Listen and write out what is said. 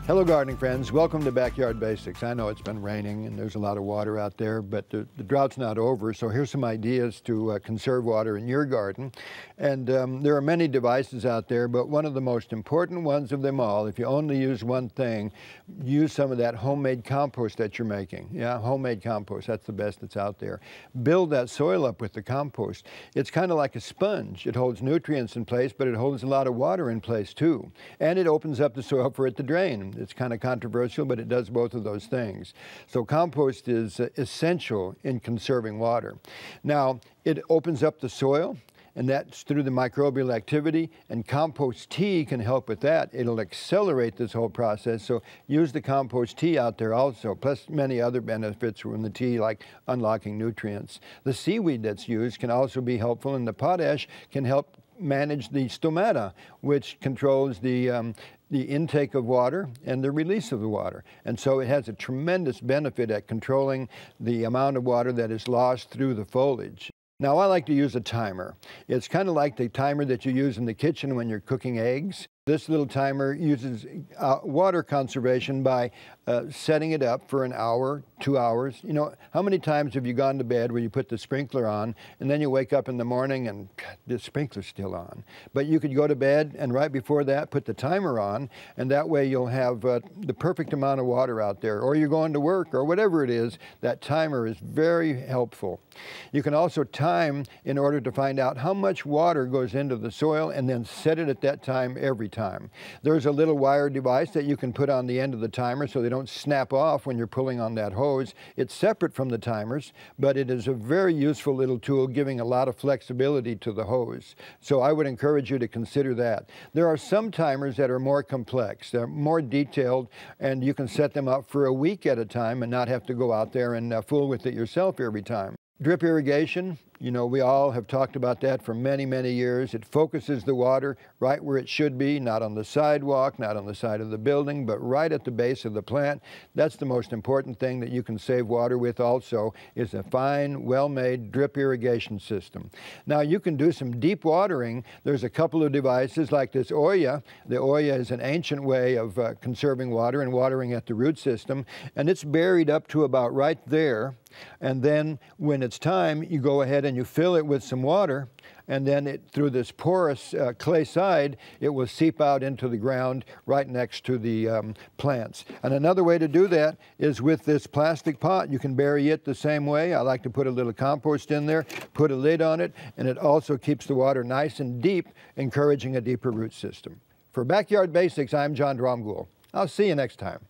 Hello gardening friends, welcome to Backyard Basics. I know it's been raining and there's a lot of water out there, but the drought's not over, so here's some ideas to conserve water in your garden. And there are many devices out there, but one of the most important ones of them all, if you only use one thing, use some of that homemade compost that you're making. Yeah, homemade compost, that's the best that's out there. Build that soil up with the compost. It's kind of like a sponge. It holds nutrients in place, but it holds a lot of water in place too. And it opens up the soil for it to drain. It's kind of controversial, but it does both of those things. So compost is essential in conserving water. Now, it opens up the soil, and that's through the microbial activity, and compost tea can help with that. It'll accelerate this whole process, so use the compost tea out there also, plus many other benefits from the tea, like unlocking nutrients. The seaweed that's used can also be helpful, and the potash can help manage the stomata, which controls the intake of water and the release of the water. And so it has a tremendous benefit at controlling the amount of water that is lost through the foliage. Now, I like to use a timer. It's kind of like the timer that you use in the kitchen when you're cooking eggs. This little timer uses water conservation by setting it up for an hour, 2 hours. You know, how many times have you gone to bed where you put the sprinkler on and then you wake up in the morning and the sprinkler's still on? But you could go to bed and right before that put the timer on, and that way you'll have the perfect amount of water out there. Or you're going to work or whatever it is, that timer is very helpful. You can also time in order to find out how much water goes into the soil and then set it at that time every time. There's a little wire device that you can put on the end of the timer so they don't snap off when you're pulling on that hose. It's separate from the timers, but it is a very useful little tool, giving a lot of flexibility to the hose. So I would encourage you to consider that. There are some timers that are more complex, they're more detailed, and you can set them up for a week at a time and not have to go out there and fool with it yourself every time. Drip irrigation, you know, we all have talked about that for many, many years. It focuses the water right where it should be, not on the sidewalk, not on the side of the building, but right at the base of the plant. That's the most important thing that you can save water with also, is a fine, well-made drip irrigation system. Now, you can do some deep watering. There's a couple of devices like this Oya. The Oya is an ancient way of conserving water and watering at the root system, and it's buried up to about right there. And then when it's time, you go ahead and you fill it with some water, and then through this porous clay side, it will seep out into the ground right next to the plants. And another way to do that is with this plastic pot. You can bury it the same way. I like to put a little compost in there, put a lid on it, and it also keeps the water nice and deep, encouraging a deeper root system. For Backyard Basics, I'm John Dromgoole. I'll see you next time.